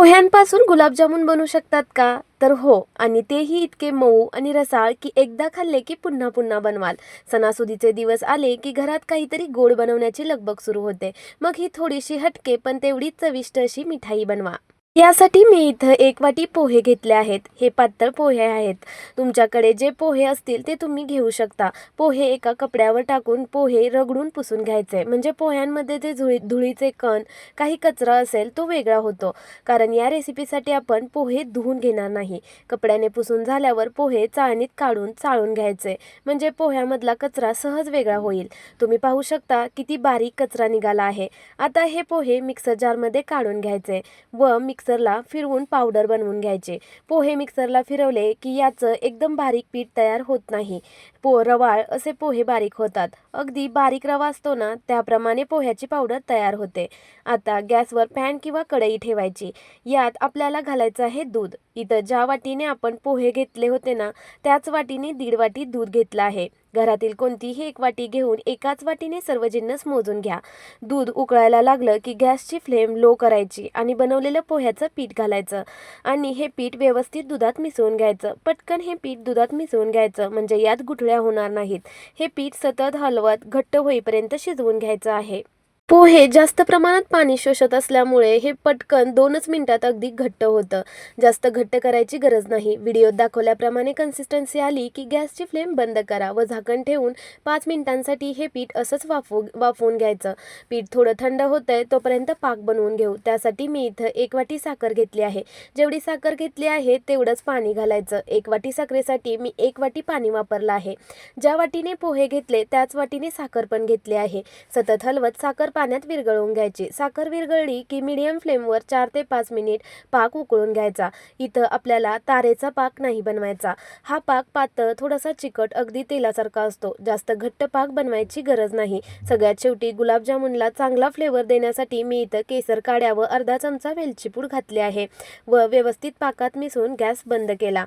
पोह्यांपासून गुलाबजामुन बनवू शकतात का? तर हो. आणि तेही इतके मऊ आणि रसाळ की एकदा खाल्ले की पुन्हा पुन्हा बनवाल. सणासुदीचे दिवस आले की घरात काहीतरी गोड बनवण्याची लगबग सुरू होते. मग ही थोडीशी हटके पण तेवढीच चविष्ट अशी मिठाई बनवा. यासाठी मी इथं 1 वाटी पोहे घेतले आहेत. हे पातळ पोहे आहेत. तुमच्याकडे जे पोहे असतील ते तुम्ही घेऊ शकता. पोहे एका कपड्यावर टाकून पोहे रगडून पुसून घ्यायचे. म्हणजे पोह्यांमध्ये जे धुळीचे कण, काही कचरा असेल तो वेगळा होतो. कारण या रेसिपीसाठी आपण पोहे धुवून घेणार नाही. कपड्याने पुसून झाल्यावर पोहे चाळणीत काढून चाळून घ्यायचे. म्हणजे पोह्यामधला कचरा सहज वेगळा होईल. तुम्ही पाहू शकता किती बारीक कचरा निघाला आहे. आता हे पोहे मिक्सर जारमध्ये काढून घ्यायचे व मिक्सरला फिरवून पावडर बनवून घ्यायचे. पोहे मिक्सरला फिरवले की याचं एकदम बारीक पीठ तयार होत नाही. रवाळ असे पोहे बारीक होतात. अगदी बारीक रवा असतो ना, त्याप्रमाणे पोह्याची पावडर तयार होते. आता गॅसवर पॅन किंवा कढई ठेवायची. यात आपल्याला घालायचं आहे दूध. इथं ज्या वाटीने आपण पोहे घेतले होते ना, त्याच वाटीने 1.5 वाटी दूध घेतलं आहे. घरातील कोणतीही 1 वाटी घेऊन एकाच वाटीने सर्व जिन्नस मोजून घ्या. दूध उकळायला लागलं की गॅसची फ्लेम लो करायची आणि बनवलेलं पोह्याचं पीठ घालायचं आणि हे पीठ व्यवस्थित दुधात मिसळून घ्यायचं. पटकन हे पीठ दुधात मिसळून घ्यायचं म्हणजे यात गुठळ्या होणार नाहीत. हे पीठ सतत हलवत घट्ट होईपर्यंत शिजवून घ्यायचं आहे. पोहे जास्त प्रमाणात पाणी शोषत असल्यामुळे हे पटकन 2च मिनिटात अगदी घट्ट होतं. जास्त घट्ट करायची गरज नाही. व्हिडिओत दाखवल्याप्रमाणे कन्सिस्टन्सी आली की गॅसची फ्लेम बंद करा व झाकण ठेवून 5 मिनिटांसाठी हे पीठ असंच वाफवून घ्यायचं. पीठ थोडं थंड होतंय तोपर्यंत पाक बनवून घेऊ. त्यासाठी मी इथं 1 वाटी साखर घेतली आहे. जेवढी साखर घेतली आहे तेवढंच पाणी घालायचं. 1 वाटी साखरेसाठी मी 1 वाटी पाणी वापरलं आहे. ज्या वाटीने पोहे घेतले त्याच वाटीने साखर पण घेतली आहे. सतत हलवत साखर पाण्यात विरघळवून घ्यायची. साखर विरघळली की मीडियम फ्लेमवर 4 ते 5 मिनिट पाक उकळून घ्यायचा. इथं आपल्याला तारेचा पाक नाही बनवायचा. हा पाक पातळ, थोडासा चिकट, अगदी तेलासारखा असतो. जास्त घट्ट पाक बनवायची गरज नाही. सगळ्यात शेवटी गुलाबजामुनला चांगला फ्लेवर देण्यासाठी मी इथं केसर काड्या व अर्धा चमचा वेलची पूड घातली आहे व व्यवस्थित पाकात मिसळून गॅस बंद केला.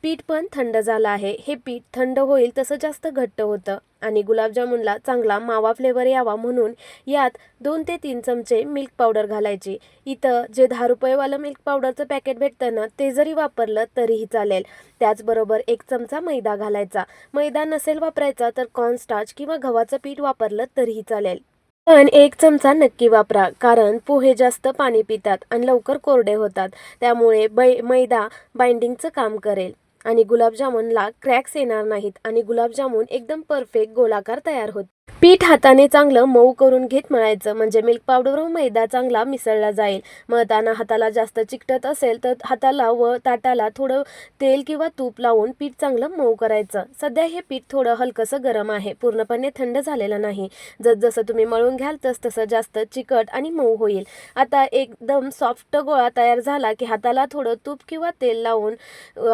पीठ पण थंड झालं आहे. हे पीठ थंड होईल तसं जास्त घट्ट होतं आणि गुलाबजामुनला चांगला मावा फ्लेवर यावा म्हणून यात 2 ते 3 चमचे मिल्क पावडर घालायची. इथं जे 10 रुपयेवालं मिल्क पावडरचं पॅकेट भेटतं ना, ते जरी वापरलं तरीही चालेल. त्याचबरोबर 1 चमचा मैदा घालायचा. मैदा नसेल वापरायचा तर कॉर्नस्टार्च किंवा गव्हाचं पीठ वापरलं तरीही चालेल. पण 1 चमचा नक्की वापरा, कारण पोहे जास्त पाणी पितात आणि लवकर कोरडे होतात. त्यामुळे मैदा बाइंडिंगचं काम करेल आणि गुलाबजामुनला क्रॅक्स येणार नाहीत आणि गुलाबजामुन एकदम परफेक्ट गोलाकार तयार होतील. पीठ हाताने चांगलं मऊ करून घेत मळायचं म्हणजे मिल्क पावडर व मैदा चांगला मिसळला जाईल. मळताना हाताला जास्त चिकटत असेल तर हाताला व ताटाला थोडं तेल किंवा तूप लावून पीठ चांगलं मऊ करायचं. सध्या हे पीठ थोडं हलकंसं गरम आहे, पूर्णपणे थंड झालेलं नाही. जसजसं तुम्ही मळून घ्याल तसं जास्त चिकट आणि मऊ होईल. आता एकदम सॉफ्ट गोळा तयार झाला की हाताला थोडं तूप किंवा तेल लावून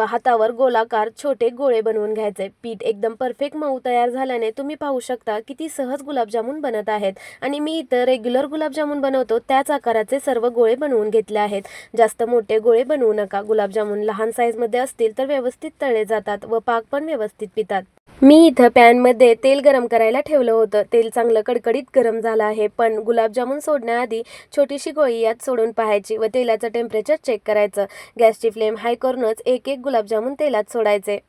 हातावर गोलाकार छोटे गोळे बनवून घ्यायचे. पीठ एकदम परफेक्ट मऊ तयार झाल्याने तुम्ही पाहू शकता किती सहज गुलाबजामुन बनत आहेत आणि मी इथं रेग्युलर गुलाबजामुन बनवतो त्याच आकाराचे सर्व गोळे बनवून घेतले आहेत. जास्त मोठे गोळे बनवू नका. गुलाबजामुन लहान साईजमध्ये असतील तर व्यवस्थित तळले जातात व पाक पण व्यवस्थित पितात. मी इथं पॅनमध्ये तेल गरम करायला ठेवलं होतं. तेल चांगलं कडकडीत गरम झालं आहे, पण गुलाबजामुन सोडण्याआधी छोटीशी गोळी यात सोडून पाहायची व तेलाचं टेम्परेचर चेक करायचं. गॅसची फ्लेम हाय करूनच एक एक गुलाबजामुन तेलात सोडायचे.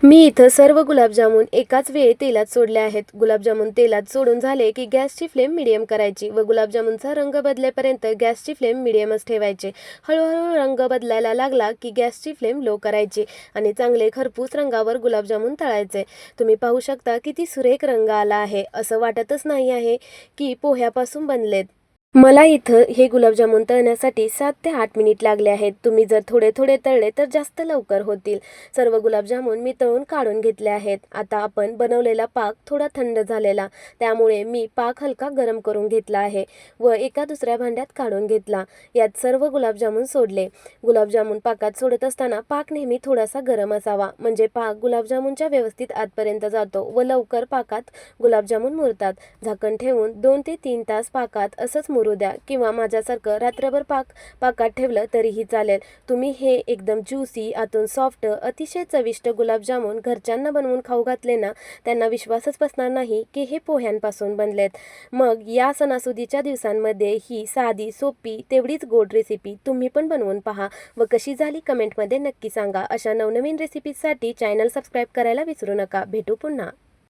मी इथं सर्व गुलाबजामुन एकाच वेळी तेलात सोडले आहेत. गुलाबजामुन तेलात सोडून झाले की गॅसची फ्लेम मिडियम करायची व गुलाबजामुनचा रंग बदलेपर्यंत गॅसची फ्लेम मिडियमच ठेवायची. हळूहळू रंग बदलायला लागला की गॅसची फ्लेम लो करायची आणि चांगले खरपूस रंगावर गुलाबजामुन तळायचे. तुम्ही पाहू शकता किती सुरेख रंग आला आहे. असं वाटतच नाही आहे की पोह्यापासून बनलेत. मला इथं हे गुलाबजामुन तळण्यासाठी 7 ते 8 मिनिट लागले आहेत. तुम्ही जर थोडे थोडे तळले तर जास्त लवकर होतील. सर्व गुलाबजामुन मी तळून काढून घेतले आहेत. आता आपण बनवलेला पाक थोडा थंड झालेला, त्यामुळे मी पाक हलका गरम करून घेतला आहे व एका दुसऱ्या भांड्यात काढून घेतला. यात सर्व गुलाबजामुन सोडले. गुलाबजामुन पाकात सोडत असताना पाक नेहमी थोडासा गरम असावा, म्हणजे पाक गुलाबजामुनच्या व्यवस्थित आतपर्यंत जातो व लवकर पाकात गुलाबजामुन मुरतात. झाकण ठेवून 2 ते 3 तास पाकात असंच मुरू द्या किंवा माझ्यासारखं रात्रभर पाकात ठेवलं तरीही चालेल. तुम्ही हे एकदम ज्युसी, आतून सॉफ्ट, अतिशय चविष्ट गुलाबजामुन घरच्यांना बनवून खाऊ घातले ना, त्यांना विश्वासच बसणार नाही की हे पोह्यांपासून बनलेत. मग या सणासुदीच्या दिवसांमध्ये ही साधी, सोपी, तेवढीच गोड रेसिपी तुम्ही पण बनवून पहा व कशी झाली कमेंटमध्ये नक्की सांगा. अशा नवनवीन रेसिपीजसाठी चॅनल सबस्क्राईब करायला विसरू नका. भेटू पुन्हा.